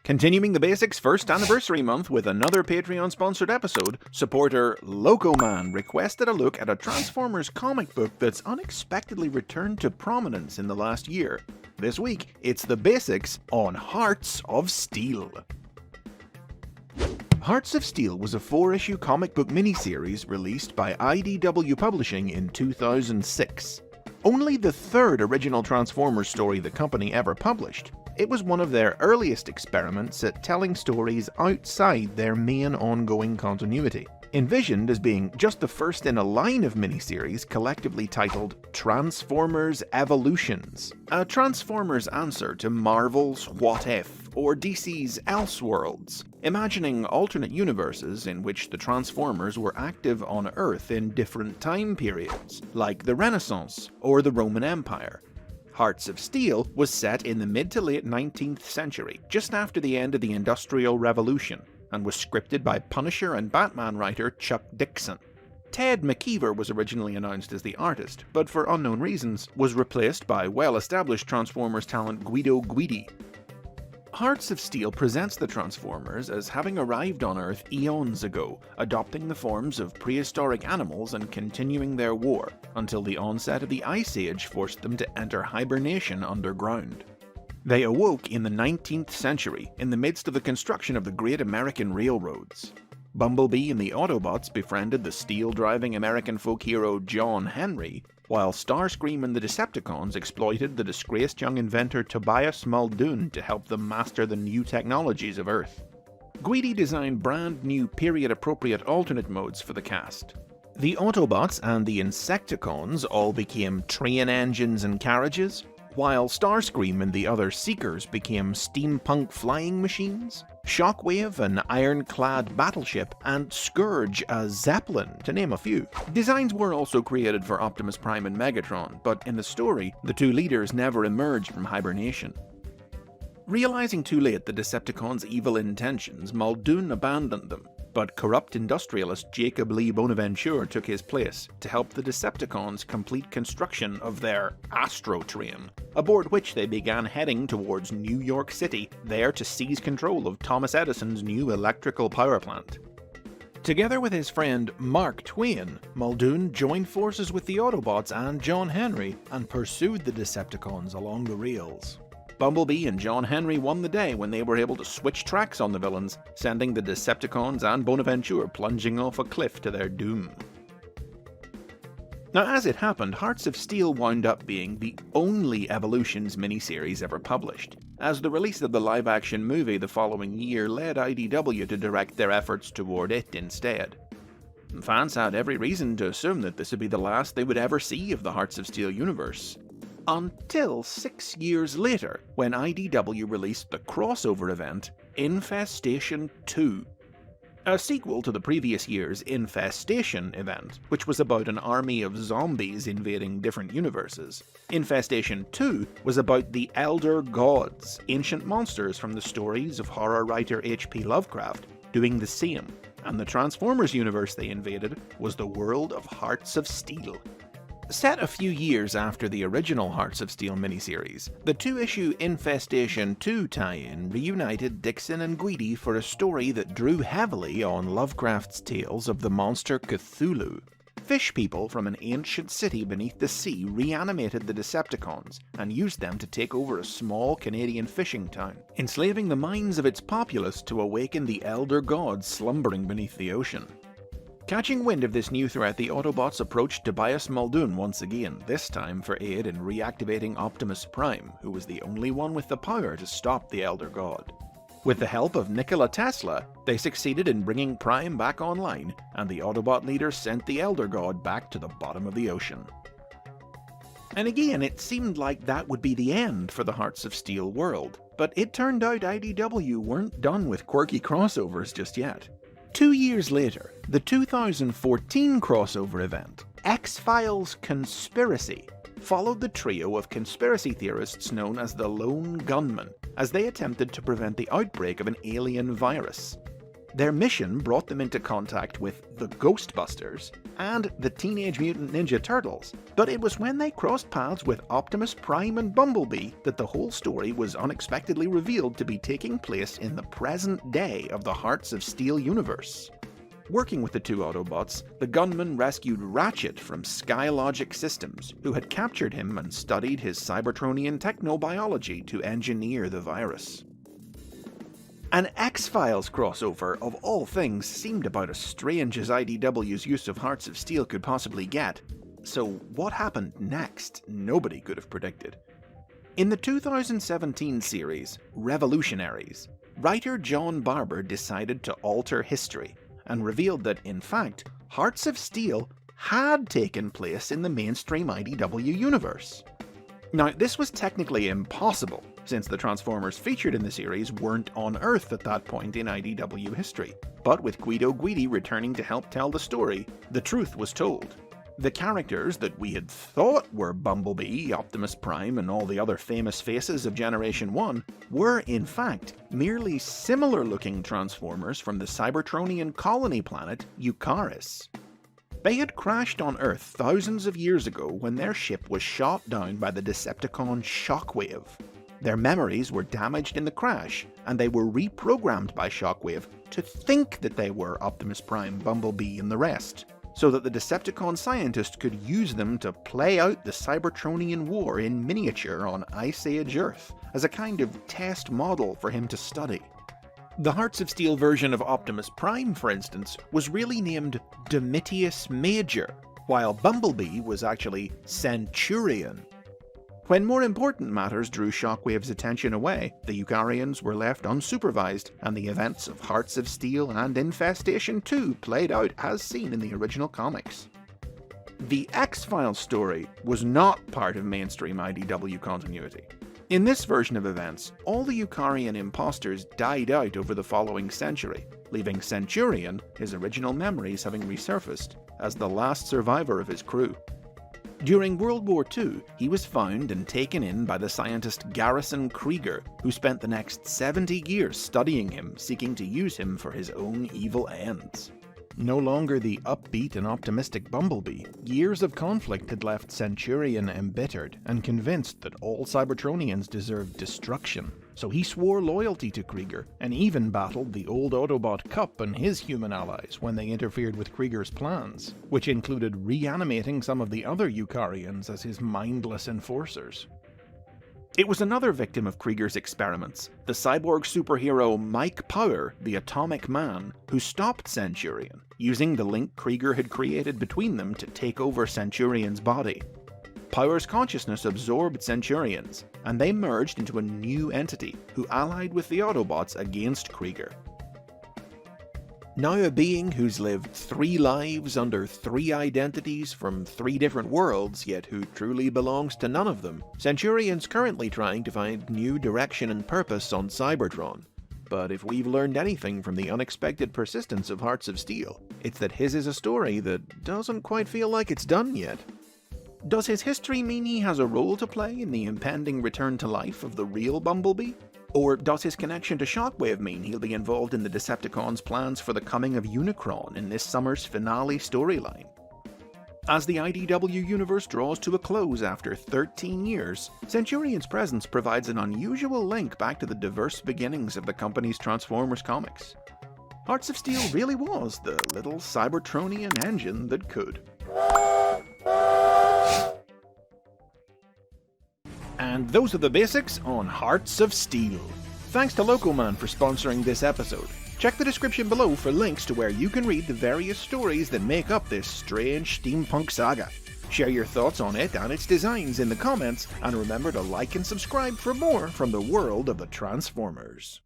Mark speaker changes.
Speaker 1: Continuing the Basics first anniversary month with another Patreon-sponsored episode, supporter Locoman requested a look at a Transformers comic book that's unexpectedly returned to prominence in the last year. This week, it's the Basics on Hearts of Steel. Hearts of Steel was a 4-issue comic book miniseries released by IDW Publishing in 2006. Only the third original Transformers story the company ever published, it was one of their earliest experiments at telling stories outside their main ongoing continuity. Envisioned as being just the first in a line of miniseries collectively titled Transformers Evolutions, a Transformers answer to Marvel's What If or DC's Elseworlds, imagining alternate universes in which the Transformers were active on Earth in different time periods, like the Renaissance or the Roman Empire. Hearts of Steel was set in the mid to late 19th century, just after the end of the Industrial Revolution, and was scripted by Punisher and Batman writer Chuck Dixon. Ted McKeever was originally announced as the artist, but for unknown reasons was replaced by well-established Transformers talent Guido Guidi. Hearts of Steel presents the Transformers as having arrived on Earth eons ago, adopting the forms of prehistoric animals and continuing their war, until the onset of the Ice Age forced them to enter hibernation underground. They awoke in the 19th century, in the midst of the construction of the Great American Railroads. Bumblebee and the Autobots befriended the steel-driving American folk hero John Henry, while Starscream and the Decepticons exploited the disgraced young inventor Tobias Muldoon to help them master the new technologies of Earth. Guidi designed brand new period-appropriate alternate modes for the cast. The Autobots and the Insecticons all became train engines and carriages, while Starscream and the other Seekers became steampunk flying machines, Shockwave an ironclad battleship, and Scourge a zeppelin, to name a few. Designs were also created for Optimus Prime and Megatron, but in the story, the two leaders never emerged from hibernation. Realizing too late the Decepticons' evil intentions, Muldoon abandoned them, but corrupt industrialist Jacob Lee Bonaventure took his place to help the Decepticons complete construction of their Astro Train, aboard which they began heading towards New York City, there to seize control of Thomas Edison's new electrical power plant. Together with his friend Mark Twain, Muldoon joined forces with the Autobots and John Henry and pursued the Decepticons along the rails. Bumblebee and John Henry won the day when they were able to switch tracks on the villains, sending the Decepticons and Bonaventure plunging off a cliff to their doom. Now, as it happened, Hearts of Steel wound up being the only Evolutions miniseries ever published, as the release of the live-action movie the following year led IDW to direct their efforts toward it instead. Fans had every reason to assume that this would be the last they would ever see of the Hearts of Steel universe. Until 6 years later, when IDW released the crossover event, Infestation 2. A sequel to the previous year's Infestation event, which was about an army of zombies invading different universes. Infestation 2 was about the Elder Gods, ancient monsters from the stories of horror writer H.P. Lovecraft, doing the same, and the Transformers universe they invaded was the world of Hearts of Steel. Set a few years after the original Hearts of Steel miniseries, the 2-issue Infestation 2 tie-in reunited Dixon and Guidi for a story that drew heavily on Lovecraft's tales of the monster Cthulhu. Fish people from an ancient city beneath the sea reanimated the Decepticons and used them to take over a small Canadian fishing town, enslaving the minds of its populace to awaken the Elder Gods slumbering beneath the ocean. Catching wind of this new threat, the Autobots approached Tobias Muldoon once again, this time for aid in reactivating Optimus Prime, who was the only one with the power to stop the Elder God. With the help of Nikola Tesla, they succeeded in bringing Prime back online, and the Autobot leader sent the Elder God back to the bottom of the ocean. And again, it seemed like that would be the end for the Hearts of Steel world, but it turned out IDW weren't done with quirky crossovers just yet. 2 years later, the 2014 crossover event, X-Files Conspiracy, followed the trio of conspiracy theorists known as the Lone Gunmen, as they attempted to prevent the outbreak of an alien virus. Their mission brought them into contact with the Ghostbusters and the Teenage Mutant Ninja Turtles, but it was when they crossed paths with Optimus Prime and Bumblebee that the whole story was unexpectedly revealed to be taking place in the present day of the Hearts of Steel universe. Working with the two Autobots, the gunman rescued Ratchet from Skylogic Systems, who had captured him and studied his Cybertronian technobiology to engineer the virus. An X-Files crossover of all things seemed about as strange as IDW's use of Hearts of Steel could possibly get, so what happened next nobody could have predicted. In the 2017 series, Revolutionaries, writer John Barber decided to alter history and revealed that, in fact, Hearts of Steel had taken place in the mainstream IDW universe. Now, this was technically impossible, since the Transformers featured in the series weren't on Earth at that point in IDW history. But with Guido Guidi returning to help tell the story, the truth was told. The characters that we had thought were Bumblebee, Optimus Prime, and all the other famous faces of Generation 1 were, in fact, merely similar-looking Transformers from the Cybertronian colony planet Eucharis. They had crashed on Earth thousands of years ago when their ship was shot down by the Decepticon Shockwave. Their memories were damaged in the crash, and they were reprogrammed by Shockwave to think that they were Optimus Prime, Bumblebee, and the rest, so that the Decepticon scientist could use them to play out the Cybertronian War in miniature on Ice Age Earth as a kind of test model for him to study. The Hearts of Steel version of Optimus Prime, for instance, was really named Domitius Major, while Bumblebee was actually Centurion. When more important matters drew Shockwave's attention away, the Eucharians were left unsupervised, and the events of Hearts of Steel and Infestation 2 played out as seen in the original comics. The X-Files story was not part of mainstream IDW continuity. In this version of events, all the Eucharian imposters died out over the following century, leaving Centurion, his original memories having resurfaced, as the last survivor of his crew. During World War II, he was found and taken in by the scientist Garrison Krieger, who spent the next 70 years studying him, seeking to use him for his own evil ends. No longer the upbeat and optimistic Bumblebee, years of conflict had left Centurion embittered and convinced that all Cybertronians deserved destruction, so he swore loyalty to Krieger and even battled the old Autobot Cup and his human allies when they interfered with Krieger's plans, which included reanimating some of the other Eucharians as his mindless enforcers. It was another victim of Krieger's experiments, the cyborg superhero Mike Power, the Atomic Man, who stopped Centurion, using the link Krieger had created between them to take over Centurion's body. Power's consciousness absorbed Centurions, and they merged into a new entity who allied with the Autobots against Krieger. Now a being who's lived 3 lives under 3 identities from 3 different worlds, yet who truly belongs to none of them, Centurion's currently trying to find new direction and purpose on Cybertron. But if we've learned anything from the unexpected persistence of Hearts of Steel, it's that his is a story that doesn't quite feel like it's done yet. Does his history mean he has a role to play in the impending return to life of the real Bumblebee? Or does his connection to Shockwave mean he'll be involved in the Decepticons' plans for the coming of Unicron in this summer's finale storyline? As the IDW universe draws to a close after 13 years, Centurion's presence provides an unusual link back to the diverse beginnings of the company's Transformers comics. Hearts of Steel really was the little Cybertronian engine that could. And those are the basics on Hearts of Steel. Thanks to Locoman for sponsoring this episode. Check the description below for links to where you can read the various stories that make up this strange steampunk saga. Share your thoughts on it and its designs in the comments, and remember to like and subscribe for more from the world of the Transformers.